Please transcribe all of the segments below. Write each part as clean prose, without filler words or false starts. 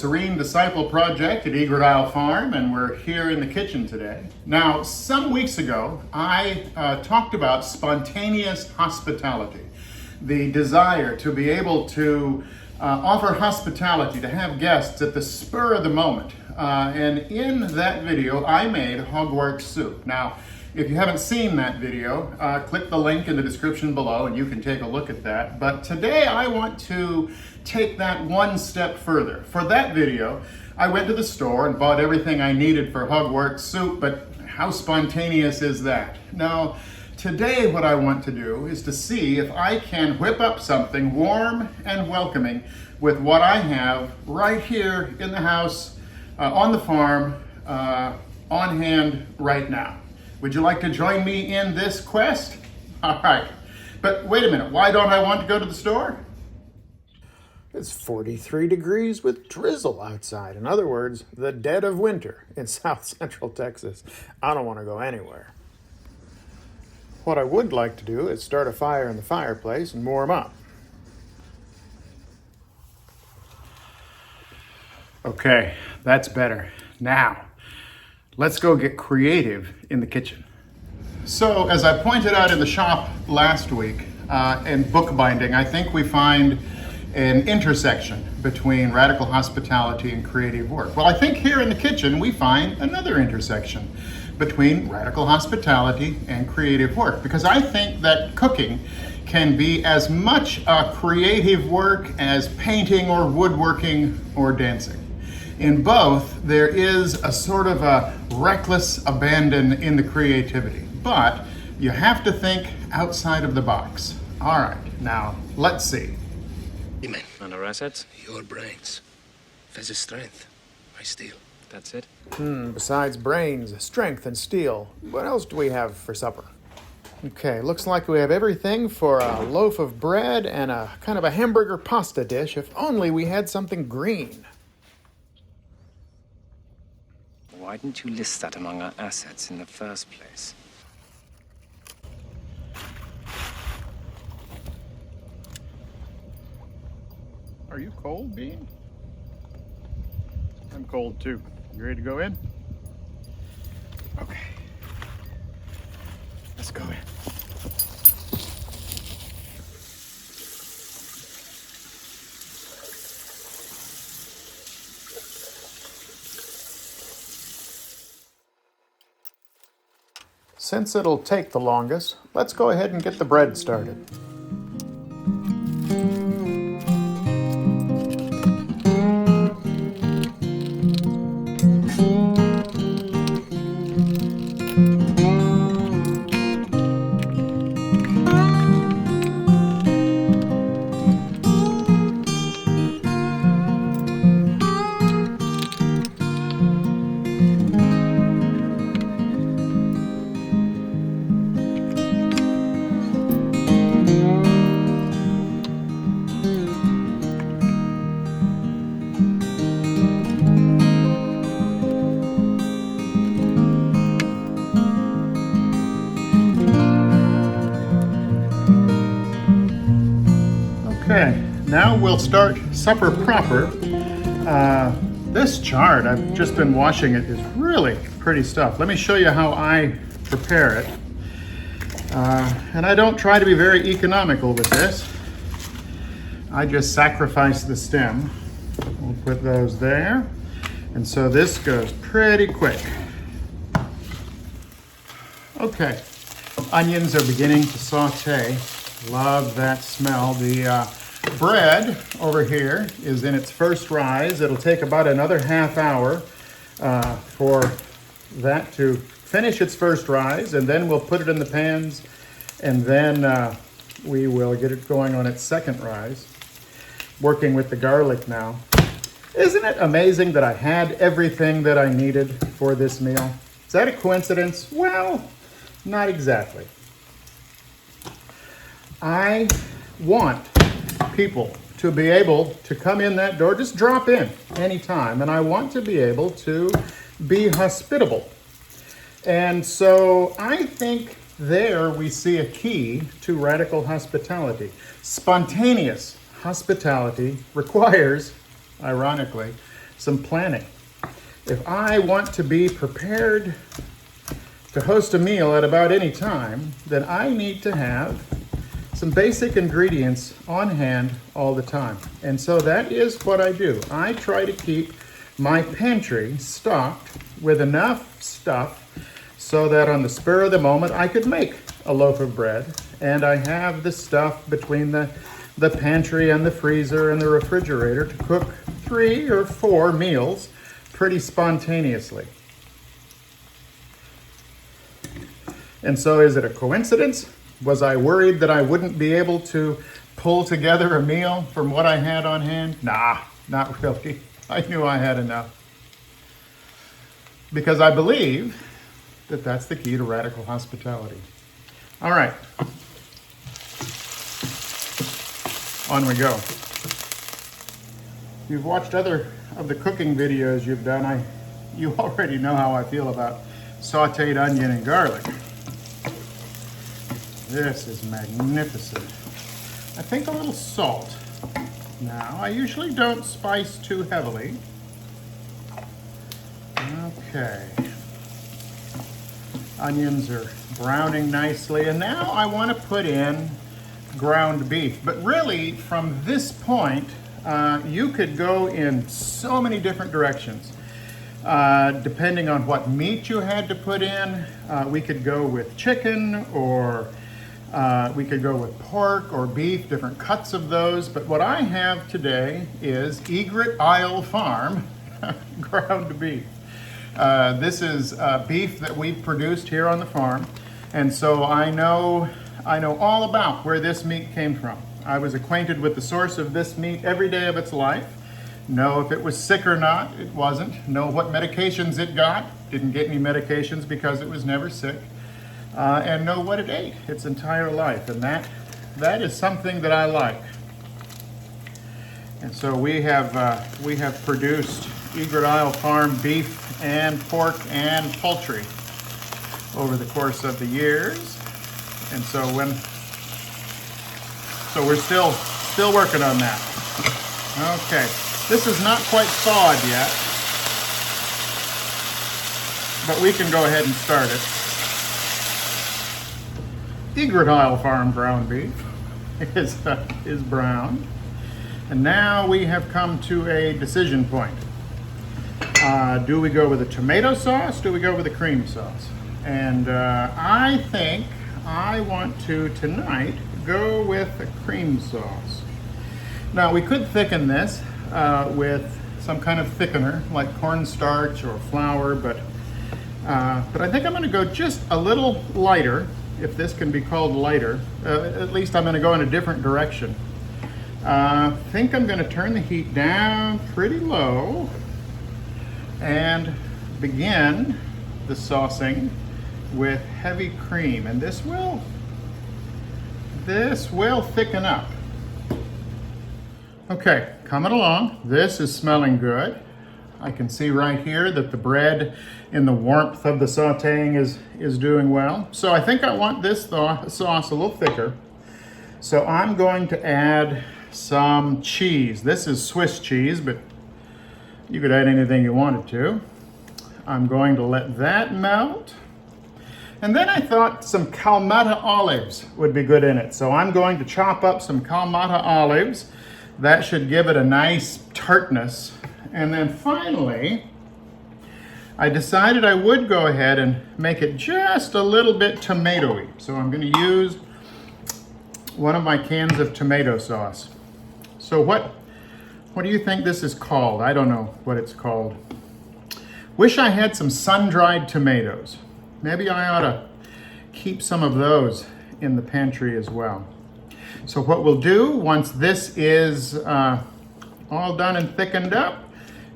Serene Disciple Project at Egret Isle Farm, and we're here in the kitchen today. Now, some weeks ago, I talked about spontaneous hospitality, the desire to be able to offer hospitality, to have guests at the spur of the moment. And in that video, I made Hogwarts soup. Now, if you haven't seen that video, click the link in the description below and you can take a look at that. But today I want to take that one step further. For that video, I went to the store and bought everything I needed for Hogwarts soup, but how spontaneous is that? Now, today what I want to do is to see if I can whip up something warm and welcoming with what I have right here in the house, on the farm, on hand right now. Would you like to join me in this quest? All right. But wait a minute, why don't I want to go to the store? It's 43 degrees with drizzle outside. In other words, the dead of winter in South Central Texas. I don't want to go anywhere. What I would like to do is start a fire in the fireplace and warm up. Okay, that's better. Now, let's go get creative in the kitchen. So, as I pointed out in the shop last week, in bookbinding, I think we find an intersection between radical hospitality and creative work. Well, I think here in the kitchen we find another intersection between radical hospitality and creative work, because I think that cooking can be as much a creative work as painting or woodworking or dancing. In both, there is a sort of a reckless abandon in the creativity, but you have to think outside of the box. All right, now let's see. Amen. And our assets? Your brains. Fez's strength. My steel. That's it? Besides brains, strength, and steel, what else do we have for supper? Okay, looks like we have everything for a loaf of bread and a kind of a hamburger pasta dish, if only we had something green. Why didn't you list that among our assets in the first place? Are you cold, Bean? I'm cold too. You ready to go in? Okay. Let's go in. Since it'll take the longest, let's go ahead and get the bread started. Okay, now we'll start supper proper. This chard, I've just been washing it, is really pretty stuff. Let me show you how I prepare it. And I don't try to be very economical with this. I just sacrifice the stem. We'll put those there. And so this goes pretty quick. Okay, onions are beginning to saute. Love that smell. The bread over here is in its first rise. It'll take about another half hour for that to finish its first rise, and then we'll put it in the pans, and then we will get it going on its second rise. Working with the garlic now. Isn't it amazing that I had everything that I needed for this meal? Is that a coincidence? Well, not exactly. I want people to be able to come in that door, just drop in anytime, and I want to be able to be hospitable. And so I think there we see a key to radical hospitality. Spontaneous hospitality requires, ironically, some planning. If I want to be prepared to host a meal at about any time, then I need to have some basic ingredients on hand all the time. And so that is what I do. I try to keep my pantry stocked with enough stuff so that on the spur of the moment I could make a loaf of bread, and I have the stuff between the pantry and the freezer and the refrigerator to cook 3 or 4 meals pretty spontaneously. And so is it a coincidence? Was I worried that I wouldn't be able to pull together a meal from what I had on hand? Nah, not really. I knew I had enough. Because I believe that that's the key to radical hospitality. All right. On we go. If you've watched other of the cooking videos you've done, you already know how I feel about sauteed onion and garlic. This is magnificent. I think a little salt. Now, I usually don't spice too heavily. Okay. Onions are browning nicely, and now I want to put in ground beef. But really, from this point, you could go in so many different directions. Depending on what meat you had to put in, we could go with chicken, or we could go with pork or beef, different cuts of those. But what I have today is Egret Isle Farm ground beef. This is beef that we've produced here on the farm, and so I know all about where this meat came from. I was acquainted with the source of this meat every day of its life. Know if it was sick or not. It wasn't. Know what medications it got. Didn't get any medications because it was never sick. And know what it ate its entire life, and that is something that I like. And so we have produced Egret Isle Farm beef and pork and poultry over the course of the years, and so we're still working on that. Okay, this is not quite thawed yet, but we can go ahead and start it. Egret Isle Farm ground beef is browned, and now we have come to a decision point. Do we go with a tomato sauce? Do we go with a cream sauce? And I think I want to tonight go with a cream sauce. Now we could thicken this with some kind of thickener like cornstarch or flour, but I think I'm going to go just a little lighter, if this can be called lighter. At least I'm going to go in a different direction. I think I'm going to turn the heat down pretty low and begin the saucing with heavy cream, and this will thicken up. Okay, coming along. This is smelling good. I can see right here that the bread in the warmth of the sauteing is doing well. So I think I want this sauce a little thicker. So I'm going to add some cheese. This is Swiss cheese, but you could add anything you wanted to. I'm going to let that melt. And then I thought some Kalamata olives would be good in it. So I'm going to chop up some Kalamata olives. That should give it a nice tartness. And then finally, I decided I would go ahead and make it just a little bit tomatoey. So I'm going to use one of my cans of tomato sauce. So what do you think this is called? I don't know what it's called. Wish I had some sun-dried tomatoes. Maybe I ought to keep some of those in the pantry as well. So what we'll do once this is all done and thickened up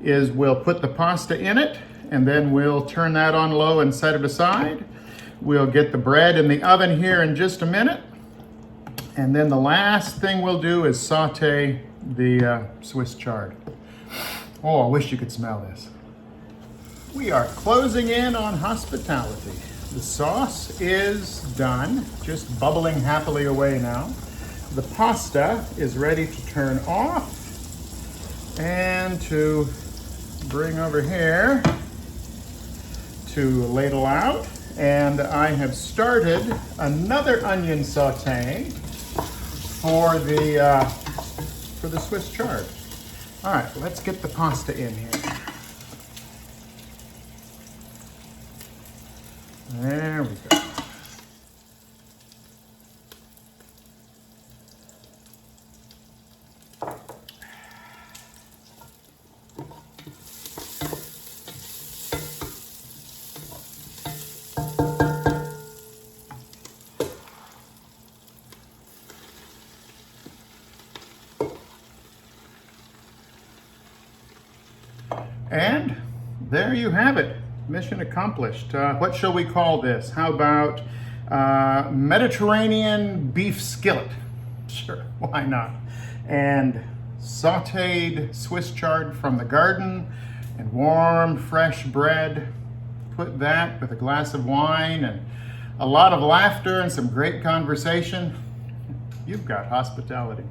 is we'll put the pasta in it, and then we'll turn that on low and set it aside. We'll get the bread in the oven here in just a minute. And then the last thing we'll do is saute the Swiss chard. Oh, I wish you could smell this. We are closing in on hospitality. The sauce is done, just bubbling happily away now. The pasta is ready to turn off and to bring over here to ladle out. And I have started another onion saute for the Swiss chard. All right, let's get the pasta in here. There we go. And there you have it. Mission accomplished. What shall we call this? How about Mediterranean beef skillet? Sure, why not? And sauteed Swiss chard from the garden and warm, fresh bread. Put that with a glass of wine and a lot of laughter and some great conversation. You've got hospitality.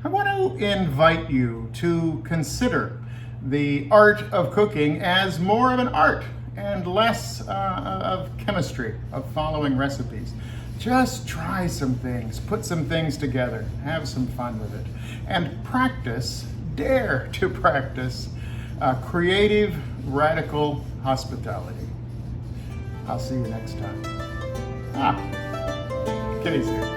I want to invite you to consider the art of cooking as more of an art and less of chemistry, of following recipes. Just try some things, put some things together, have some fun with it, and practice, dare to practice, creative, radical hospitality. I'll see you next time. Kitty's here.